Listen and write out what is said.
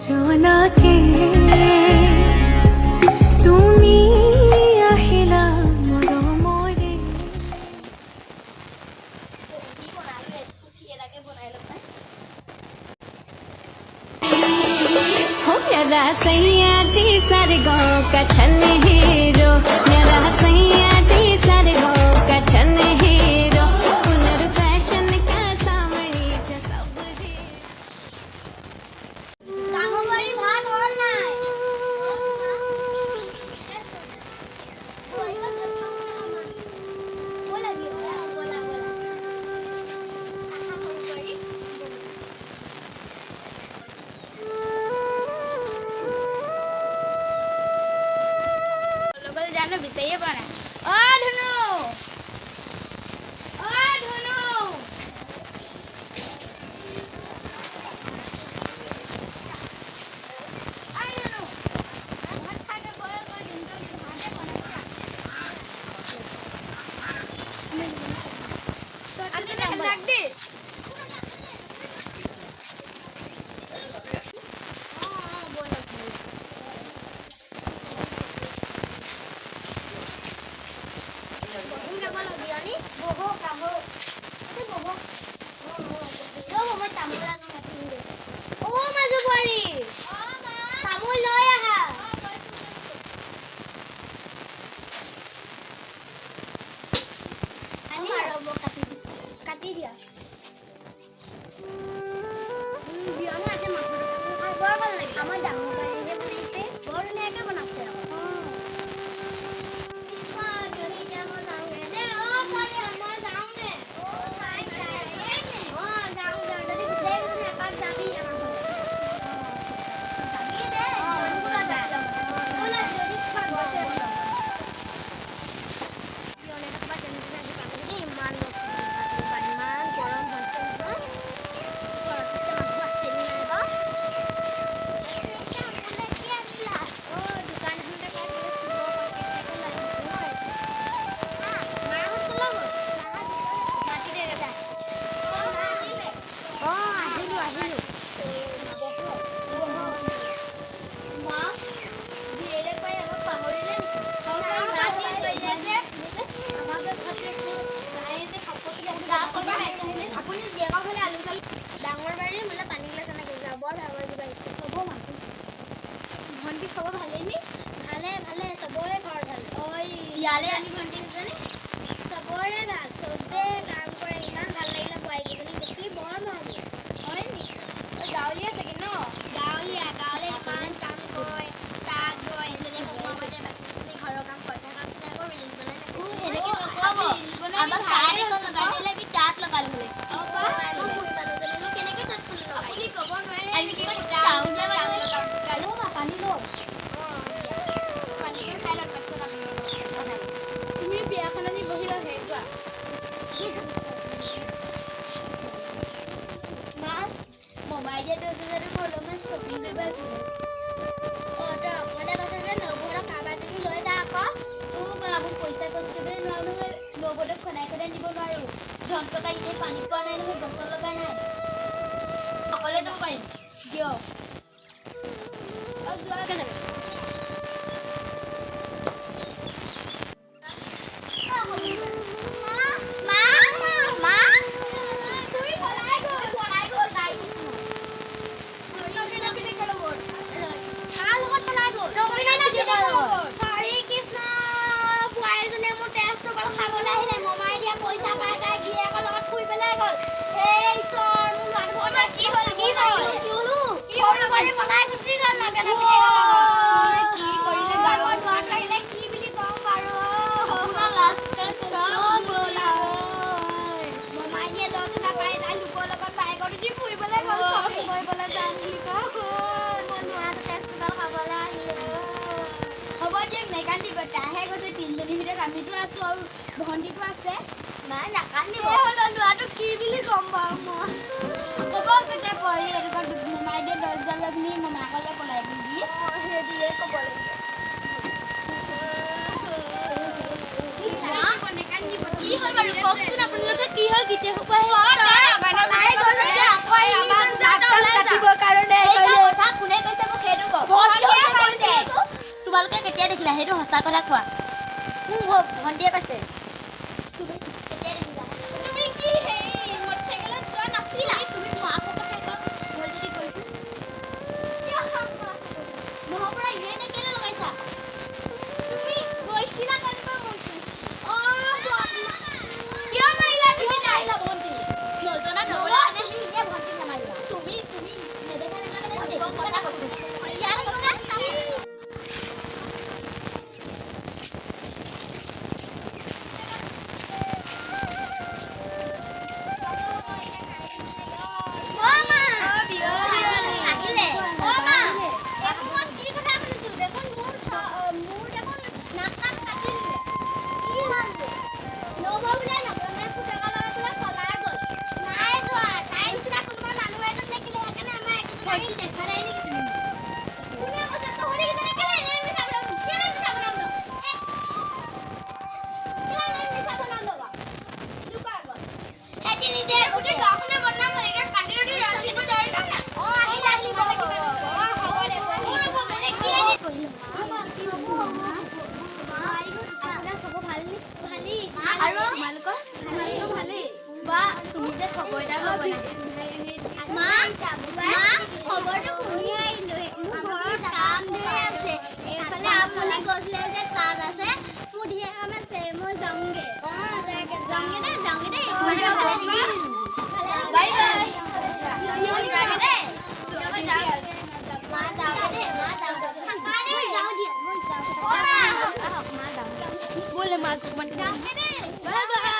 জনাকে তুমি আহিলা মৰমৰে हो मेरा सैया जी सरगो का छन हीरो मेरा सैया जी सरगो का छन हीरो हुनर फैशन का सामने सब जी জানো বিচাৰিয়ে পোৱা নাই ধুনু আমি কি কৰিম যাওঁ যে পানী লো পানী খাই লওঁ তাৰপিছত তুমি বিয়াখনত নি বহি লওঁ সেই যোৱা মা মোবাইল যে কৈছে যে মই অলপমান শ্বপিং কৰিব আছিলে তই অকলে কৈছে যে নবৌৰ কাৰোবাৰ তুমি লৈ যা আকৌ মা মোক পইচা খৰচ কৰিবলৈ নোৱাৰো নহয় নবৌক সদায় সদায় দিব নোৱাৰো ধন টকা এতিয়া পানী পোৱা নাই নহয় গছৰ লগা নাই অকলে যাব পাৰিম কিয় যোৱাকে যাবি আমিতো আছো আৰু ভণ্টিটো আছে নাই নাকান্দিব ল'ৰাটো কি বুলি ক'ম বাৰু মই ক'ব কেতিয়া পঢ়ি এনেকুৱা মোমাই দিয়ে 10,000 লৈ পিনি মোমাকলৈ পলাই পিনি সেইটোৱে ক'ব লাগিব কি হ'ল বাৰু কওকচোন আপোনালোকে কি হ'ল গীতে সোপা কোনে কৈছে মোক সেইটো কওক তোমালোকে কেতিয়া দেখিলা সেইটো সঁচা কথা কোৱা মোক ভণ্টিয়ে কৈছে তুমি কেতিয়া দেখিলা তুমি কি হেৰি মটৰচাইকেলত যোৱা নাছিলা তুমি মাকৰ কথা কোৱা মই যদি কৈছো কিয় মোৰ পৰা ইনে কেলে লগাইছা তুমি গৈছিলা কৰিব মই কিয় মাৰিলা তুমি নাইলা ভণ্টি নজনা নবলা তুমি ইনে ভণ্টি নামাৰিবা তুমি নেদেখা নেদেখা কথা কৈছো ইয়াৰ কথা Boleh masuk, bye bye.